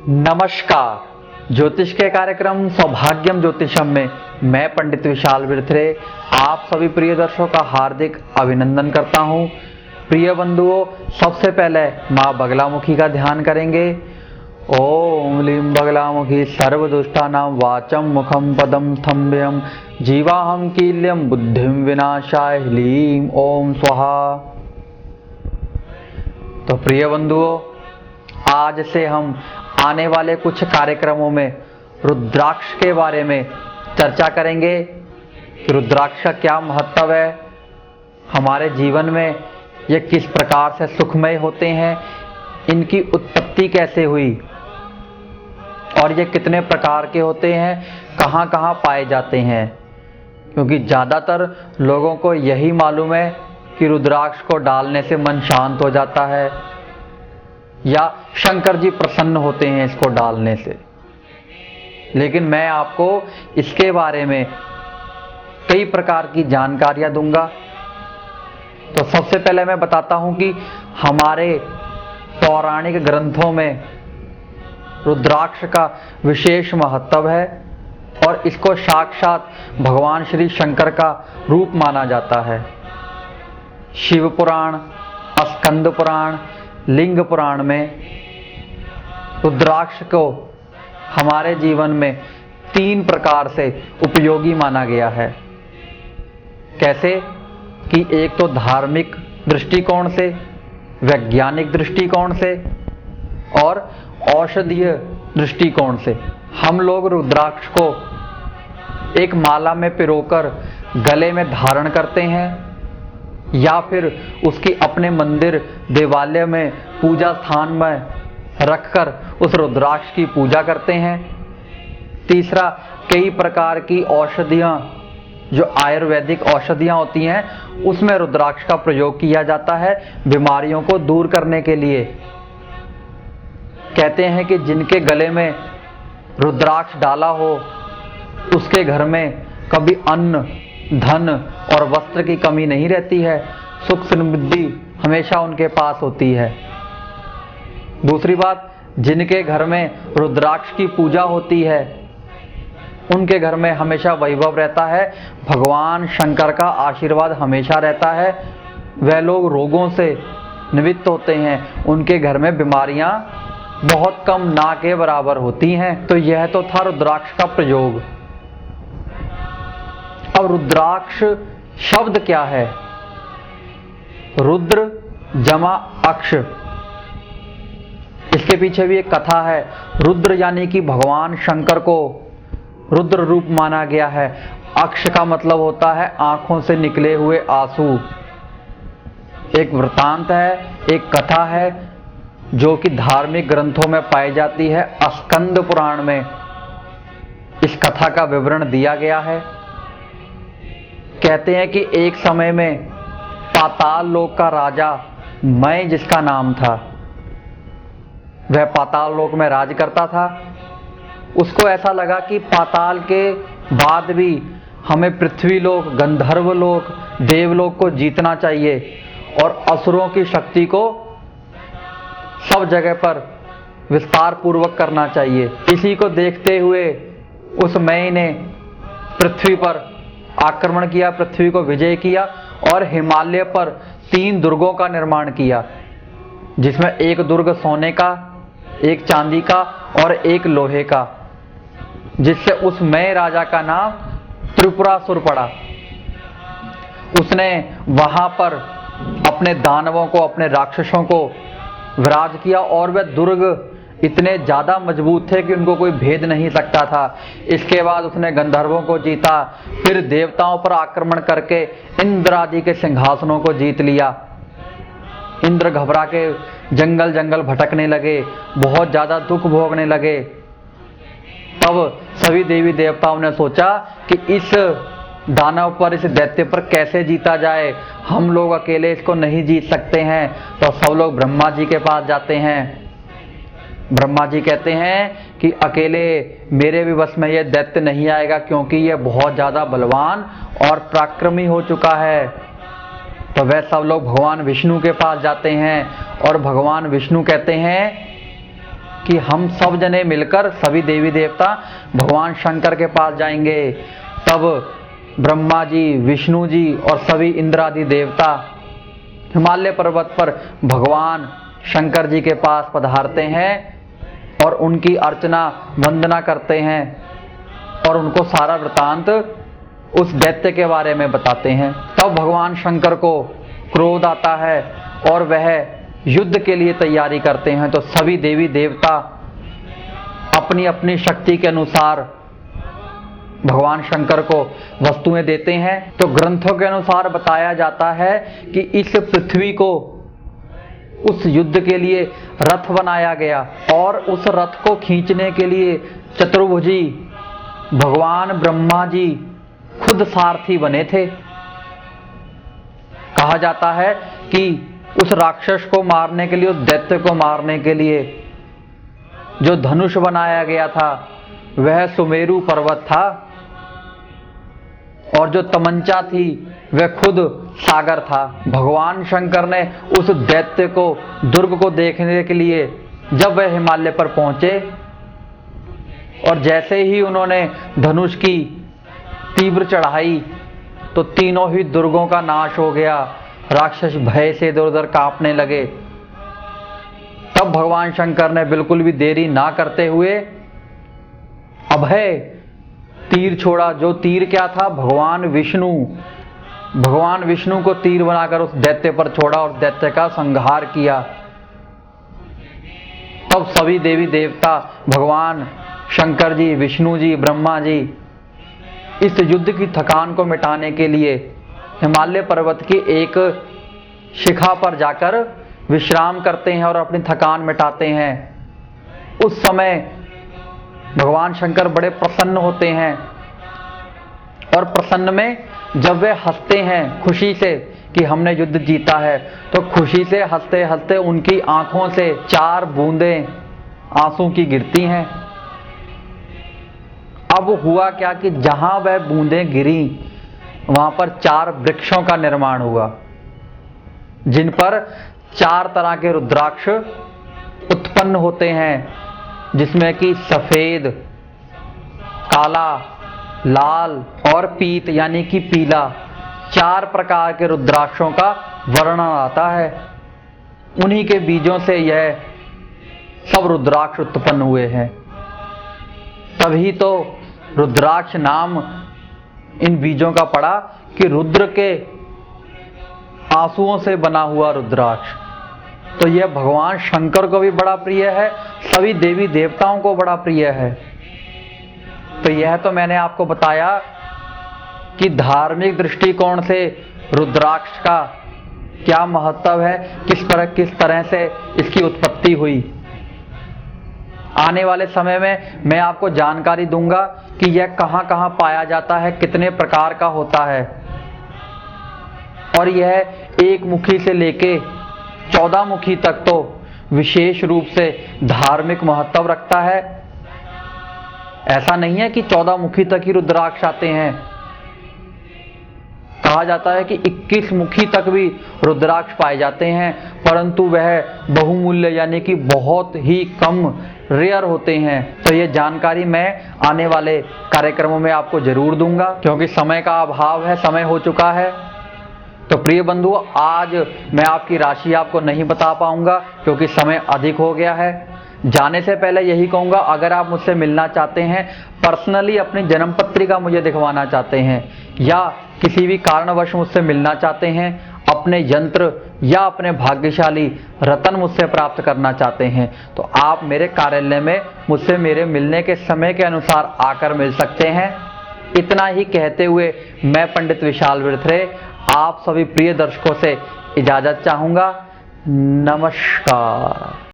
नमस्कार। ज्योतिष के कार्यक्रम सौभाग्यम ज्योतिषम में मैं पंडित विशाल बिरथरे आप सभी प्रिय दर्शकों का हार्दिक अभिनंदन करता हूं। प्रिय बंधुओं, सबसे पहले मां बगलामुखी का ध्यान करेंगे। ओम लीं बगलामुखी सर्वदुष्टानां वाचम मुखम पदम स्थम्भ्यम जीवाहम कील्यम बुद्धिम विनाशाय लीं ओम स्वाहा। तो प्रिय बंधुओं, आज से हम आने वाले कुछ कार्यक्रमों में रुद्राक्ष के बारे में चर्चा करेंगे कि रुद्राक्ष का क्या महत्व है, हमारे जीवन में ये किस प्रकार से सुखमय होते हैं, इनकी उत्पत्ति कैसे हुई और ये कितने प्रकार के होते हैं, कहाँ कहाँ पाए जाते हैं। क्योंकि ज़्यादातर लोगों को यही मालूम है कि रुद्राक्ष को डालने से मन शांत हो जाता है या शंकर जी प्रसन्न होते हैं इसको डालने से, लेकिन मैं आपको इसके बारे में कई प्रकार की जानकारियां दूंगा। तो सबसे पहले मैं बताता हूं कि हमारे पौराणिक ग्रंथों में रुद्राक्ष का विशेष महत्व है और इसको साक्षात भगवान श्री शंकर का रूप माना जाता है। शिव पुराण, स्कंद पुराण, लिंग पुराण में रुद्राक्ष को हमारे जीवन में 3 प्रकार से उपयोगी माना गया है। कैसे कि एक तो धार्मिक दृष्टिकोण से, वैज्ञानिक दृष्टिकोण से और औषधीय दृष्टिकोण से। हम लोग रुद्राक्ष को एक माला में पिरोकर गले में धारण करते हैं या फिर उसकी अपने मंदिर देवालय में पूजा स्थान में रखकर उस रुद्राक्ष की पूजा करते हैं। तीसरा, कई प्रकार की औषधियाँ जो आयुर्वेदिक औषधियाँ होती हैं उसमें रुद्राक्ष का प्रयोग किया जाता है बीमारियों को दूर करने के लिए। कहते हैं कि जिनके गले में रुद्राक्ष डाला हो उसके घर में कभी अन्न, धन और वस्त्र की कमी नहीं रहती है, सुख समृद्धि हमेशा उनके पास होती है। दूसरी बात, जिनके घर में रुद्राक्ष की पूजा होती है उनके घर में हमेशा वैभव रहता है, भगवान शंकर का आशीर्वाद हमेशा रहता है, वह लोग रोगों से निवृत्त होते हैं, उनके घर में बीमारियां बहुत कम, ना के बराबर होती हैं। तो यह तो था रुद्राक्ष का प्रयोग। अब रुद्राक्ष शब्द क्या है? रुद्र जमा अक्ष, इसके पीछे भी एक कथा है। रुद्र यानी कि भगवान शंकर को रुद्र रूप माना गया है। अक्ष का मतलब होता है आंखों से निकले हुए आंसू। एक वृतांत है, एक कथा है जो कि धार्मिक ग्रंथों में पाई जाती है। स्कंद पुराण में इस कथा का विवरण दिया गया है। कहते हैं कि एक समय में पाताल लोक का राजा मय जिसका नाम था, वह पाताल लोक में राज करता था। उसको ऐसा लगा कि पाताल के बाद भी हमें पृथ्वी लोक, गंधर्व लोक, देवलोक को जीतना चाहिए और असुरों की शक्ति को सब जगह पर विस्तार पूर्वक करना चाहिए। इसी को देखते हुए उस मय ने पृथ्वी पर आक्रमण किया, पृथ्वी को विजय किया और हिमालय पर 3 दुर्गों का निर्माण किया, जिसमें एक दुर्ग सोने का, एक चांदी का और एक लोहे का, जिससे उस मय राजा का नाम त्रिपुरासुर पड़ा। उसने वहां पर अपने दानवों को, अपने राक्षसों को विराज किया और वह दुर्ग इतने ज्यादा मजबूत थे कि उनको कोई भेद नहीं सकता था। इसके बाद उसने गंधर्वों को जीता, फिर देवताओं पर आक्रमण करके इंद्र आदि के सिंहासनों को जीत लिया। इंद्र घबरा के जंगल जंगल भटकने लगे, बहुत ज्यादा दुख भोगने लगे। तब सभी देवी देवताओं ने सोचा कि इस दानव पर, इस दैत्य पर कैसे जीता जाए, हम लोग अकेले इसको नहीं जीत सकते हैं। तो सब लोग ब्रह्मा जी के पास जाते हैं। ब्रह्मा जी कहते हैं कि अकेले मेरे भी वश में यह दैत्य नहीं आएगा, क्योंकि यह बहुत ज्यादा बलवान और पराक्रमी हो चुका है। तो वह सब लोग भगवान विष्णु के पास जाते हैं और भगवान विष्णु कहते हैं कि हम सब जने मिलकर सभी देवी देवता भगवान शंकर के पास जाएंगे। तब ब्रह्मा जी, विष्णु जी और सभी इंद्र आदि देवता हिमालय पर्वत पर भगवान शंकर जी के पास पधारते हैं और उनकी अर्चना वंदना करते हैं और उनको सारा वृतांत उस दैत्य के बारे में बताते हैं। तब भगवान शंकर को क्रोध आता है और वह युद्ध के लिए तैयारी करते हैं। तो सभी देवी देवता अपनी अपनी शक्ति के अनुसार भगवान शंकर को वस्तुएं देते हैं। तो ग्रंथों के अनुसार बताया जाता है कि इस पृथ्वी को उस युद्ध के लिए रथ बनाया गया और उस रथ को खींचने के लिए चतुर्भुजी भगवान ब्रह्मा जी खुद सारथी बने थे। कहा जाता है कि उस राक्षस को मारने के लिए, उस दैत्य को मारने के लिए जो धनुष बनाया गया था वह सुमेरु पर्वत था और जो तमंचा थी वह खुद सागर था। भगवान शंकर ने उस दैत्य को, दुर्ग को देखने के लिए जब वह हिमालय पर पहुंचे और जैसे ही उन्होंने धनुष की तीव्र चढ़ाई तो तीनों ही दुर्गों का नाश हो गया। राक्षस भय से इधर उधर कांपने लगे। तब भगवान शंकर ने बिल्कुल भी देरी ना करते हुए अभय तीर छोड़ा। जो तीर क्या था? भगवान विष्णु को तीर बनाकर उस दैत्य पर छोड़ा और दैत्य का संहार किया। तब सभी देवी देवता, भगवान शंकर जी, विष्णु जी, ब्रह्मा जी इस युद्ध की थकान को मिटाने के लिए हिमालय पर्वत की एक शिखा पर जाकर विश्राम करते हैं और अपनी थकान मिटाते हैं। उस समय भगवान शंकर बड़े प्रसन्न होते हैं और प्रसन्न में जब वे हंसते हैं खुशी से कि हमने युद्ध जीता है, तो खुशी से हंसते हंसते उनकी आंखों से 4 बूंदें आंसू की गिरती हैं। अब हुआ क्या कि जहां वह बूंदें गिरी वहां पर 4 वृक्षों का निर्माण हुआ, जिन पर 4 तरह के रुद्राक्ष उत्पन्न होते हैं, जिसमें कि सफेद, काला, लाल और पीत यानी कि पीला, 4 प्रकार के रुद्राक्षों का वर्णन आता है। उन्हीं के बीजों से यह सब रुद्राक्ष उत्पन्न हुए हैं। तभी तो रुद्राक्ष नाम इन बीजों का पड़ा कि रुद्र के आंसुओं से बना हुआ रुद्राक्ष। तो यह भगवान शंकर को भी बड़ा प्रिय है, सभी देवी देवताओं को बड़ा प्रिय है। तो यह तो मैंने आपको बताया कि धार्मिक दृष्टिकोण से रुद्राक्ष का क्या महत्व है, किस तरह से इसकी उत्पत्ति हुई। आने वाले समय में मैं आपको जानकारी दूंगा कि यह कहां कहां पाया जाता है, कितने प्रकार का होता है, और यह 1 मुखी से लेके 14 मुखी तक तो विशेष रूप से धार्मिक महत्व रखता है। ऐसा नहीं है कि 14 मुखी तक ही रुद्राक्ष आते हैं। कहा जाता है कि 21 मुखी तक भी रुद्राक्ष पाए जाते हैं, परंतु वह बहुमूल्य यानी कि बहुत ही कम रेयर होते हैं। तो ये जानकारी मैं आने वाले कार्यक्रमों में आपको जरूर दूंगा, क्योंकि समय का अभाव है, समय हो चुका है। तो प्रिय बंधु, आज मैं आपकी राशि आपको नहीं बता पाऊंगा क्योंकि समय अधिक हो गया है। जाने से पहले यही कहूंगा, अगर आप मुझसे मिलना चाहते हैं, पर्सनली अपनी जन्म पत्रिका मुझे दिखवाना चाहते हैं या किसी भी कारणवश मुझसे मिलना चाहते हैं, अपने यंत्र या अपने भाग्यशाली रतन मुझसे प्राप्त करना चाहते हैं, तो आप मेरे कार्यालय में मुझसे मेरे मिलने के समय के अनुसार आकर मिल सकते हैं। इतना ही कहते हुए मैं पंडित विशाल विरथरे आप सभी प्रिय दर्शकों से इजाजत चाहूंगा। नमस्कार।